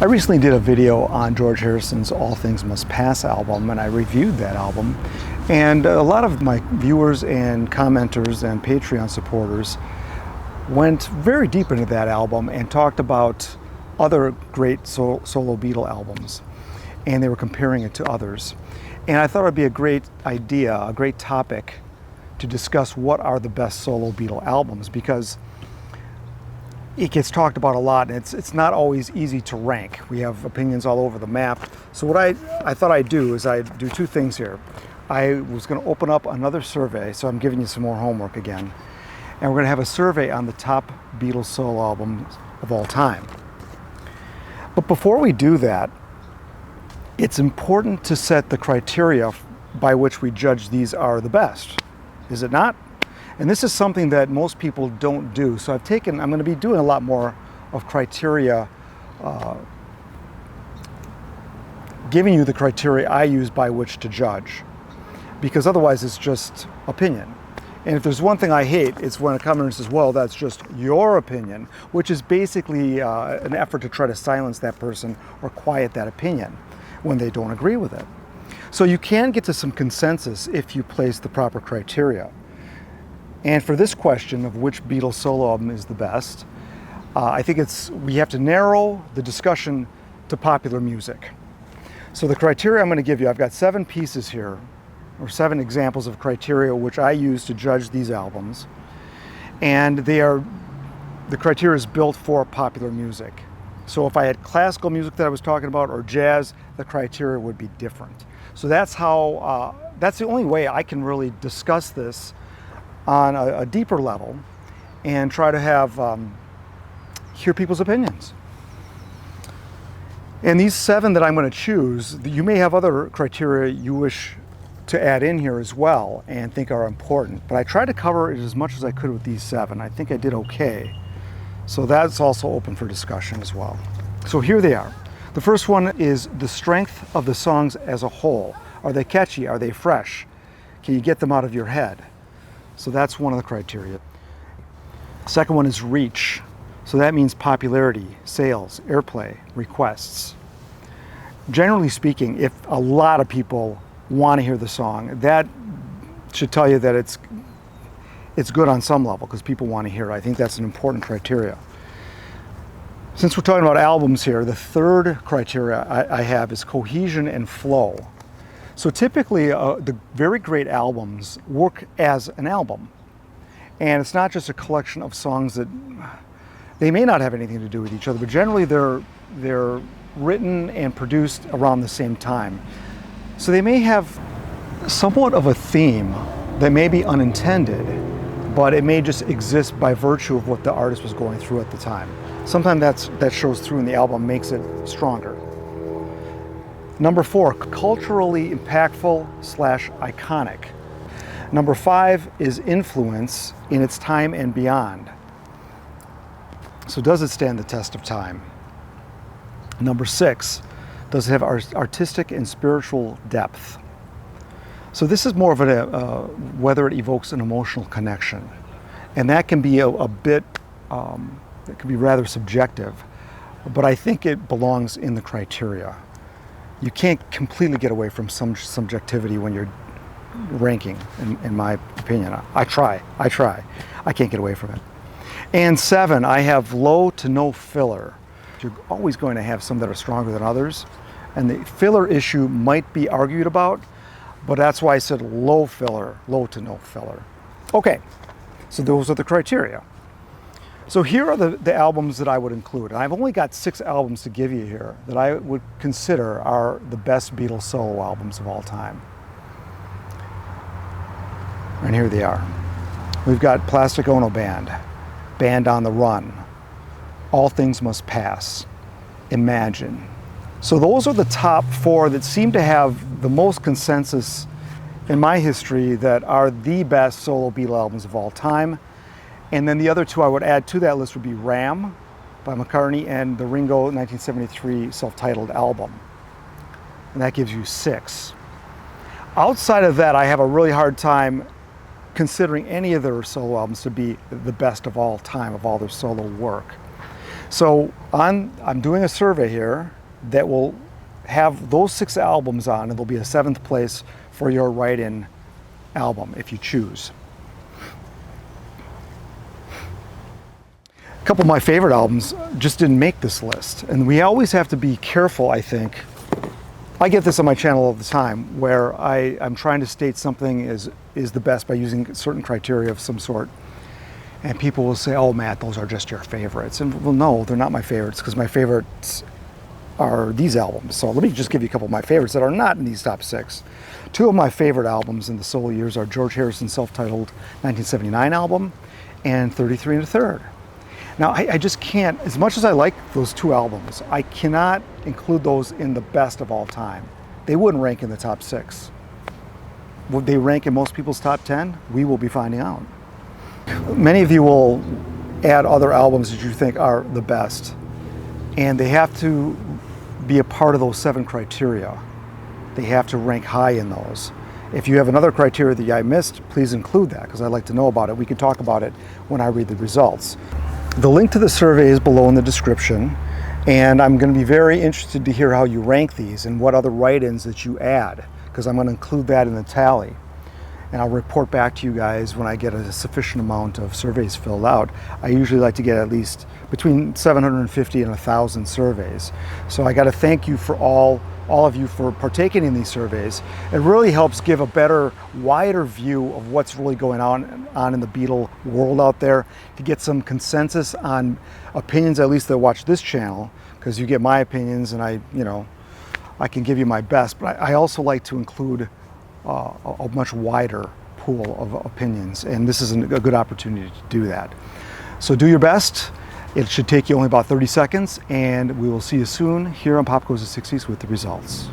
I recently did a video on George Harrison's All Things Must Pass album, and I reviewed that album. And a lot of my viewers and commenters and Patreon supporters went very deep into that album and talked about other great solo Beatle albums. And they were comparing it to others. And I thought it would be a great idea, a great topic to discuss what are the best solo Beatle albums, because it gets talked about a lot, and it's not always easy to rank. We have opinions all over the map. So what I thought I'd do is I'd do two things here. I was going to open up another survey, so I'm giving you some more homework again. And we're going to have a survey on the top Beatles solo albums of all time. But before we do that, it's important to set the criteria by which we judge these are the best. Is it not? And this is something that most people don't do. So I'm going to be doing a lot more of criteria, giving you the criteria I use by which to judge, because otherwise it's just opinion. And if there's one thing I hate, it's when a commenter says, well, that's just your opinion, which is basically an effort to try to silence that person or quiet that opinion when they don't agree with it. So you can get to some consensus if you place the proper criteria. And for this question of which Beatles solo album is the best, I think we have to narrow the discussion to popular music. So the criteria I'm going to give you, I've got 7 pieces here, or 7 examples of criteria which I use to judge these albums. And the criteria is built for popular music. So if I had classical music that I was talking about, or jazz, the criteria would be different. So that's the only way I can really discuss this on a deeper level and try to hear people's opinions. And these 7 that I'm going to choose, you may have other criteria you wish to add in here as well and think are important, but I tried to cover it as much as I could with these 7. I think I did okay. So that's also open for discussion as well. So here they are. The first one is the strength of the songs as a whole. Are they catchy? Are they fresh? Can you get them out of your head? So that's one of the criteria. Second one is reach. So that means popularity, sales, airplay, requests. Generally speaking, if a lot of people want to hear the song, that should tell you that it's good on some level because people want to hear it. I think that's an important criteria. Since we're talking about albums here, the third criteria I have is cohesion and flow. So typically, the very great albums work as an album. And it's not just a collection of songs that, they may not have anything to do with each other, but generally they're written and produced around the same time. So they may have somewhat of a theme that may be unintended, but it may just exist by virtue of what the artist was going through at the time. Sometimes that shows through in the album, makes it stronger. Number 4, culturally impactful / iconic. Number 5 is influence in its time and beyond. So does it stand the test of time? Number 6, does it have artistic and spiritual depth? So this is more of whether it evokes an emotional connection. And that can be a bit, it can be rather subjective, but I think it belongs in the criteria. You can't completely get away from some subjectivity when you're ranking, in my opinion. I try. I can't get away from it. And 7, I have low to no filler. You're always going to have some that are stronger than others. And the filler issue might be argued about, but that's why I said low filler, low to no filler. Okay, so those are the criteria. So here are the albums that I would include. And I've only got 6 albums to give you here that I would consider are the best Beatles solo albums of all time. And here they are. We've got Plastic Ono Band, Band on the Run, All Things Must Pass, Imagine. So those are the top 4 that seem to have the most consensus in my history that are the best solo Beatle albums of all time. And then the other 2 I would add to that list would be Ram by McCartney and the Ringo 1973 self-titled album. And that gives you 6. Outside of that, I have a really hard time considering any of their solo albums to be the best of all time, of all their solo work. So I'm doing a survey here that will have those 6 albums on, and there'll be a 7th place for your write-in album if you choose. A couple of my favorite albums just didn't make this list, and we always have to be careful, I think. I get this on my channel all the time, where I'm trying to state something is the best by using certain criteria of some sort. And people will say, oh, Matt, those are just your favorites. And well, no, they're not my favorites, because my favorites are these albums. So let me just give you a couple of my favorites that are not in these top 6. 2 of my favorite albums in the solo years are George Harrison's self-titled 1979 album and 33 1/3. Now, I just can't, as much as I like those 2 albums, I cannot include those in the best of all time. They wouldn't rank in the top 6. Would they rank in most people's top 10? We will be finding out. Many of you will add other albums that you think are the best, and they have to be a part of those 7 criteria. They have to rank high in those. If you have another criteria that I missed, please include that, because I'd like to know about it. We can talk about it when I read the results. The link to the survey is below in the description, and I'm going to be very interested to hear how you rank these and what other write-ins that you add, because I'm going to include that in the tally. And I'll report back to you guys when I get a sufficient amount of surveys filled out. I usually like to get at least between 750 and 1,000 surveys. So I got to thank you for all of you for partaking in these surveys. It really helps give a better, wider view of what's really going on in the Beatle world out there, to get some consensus on opinions, at least that watch this channel, because you get my opinions and I can give you my best, but I also like to include a much wider pool of opinions, and this is a good opportunity to do that. So do your best. It should take you only about 30 seconds, and we will see you soon here on Pop Goes the 60s with the results.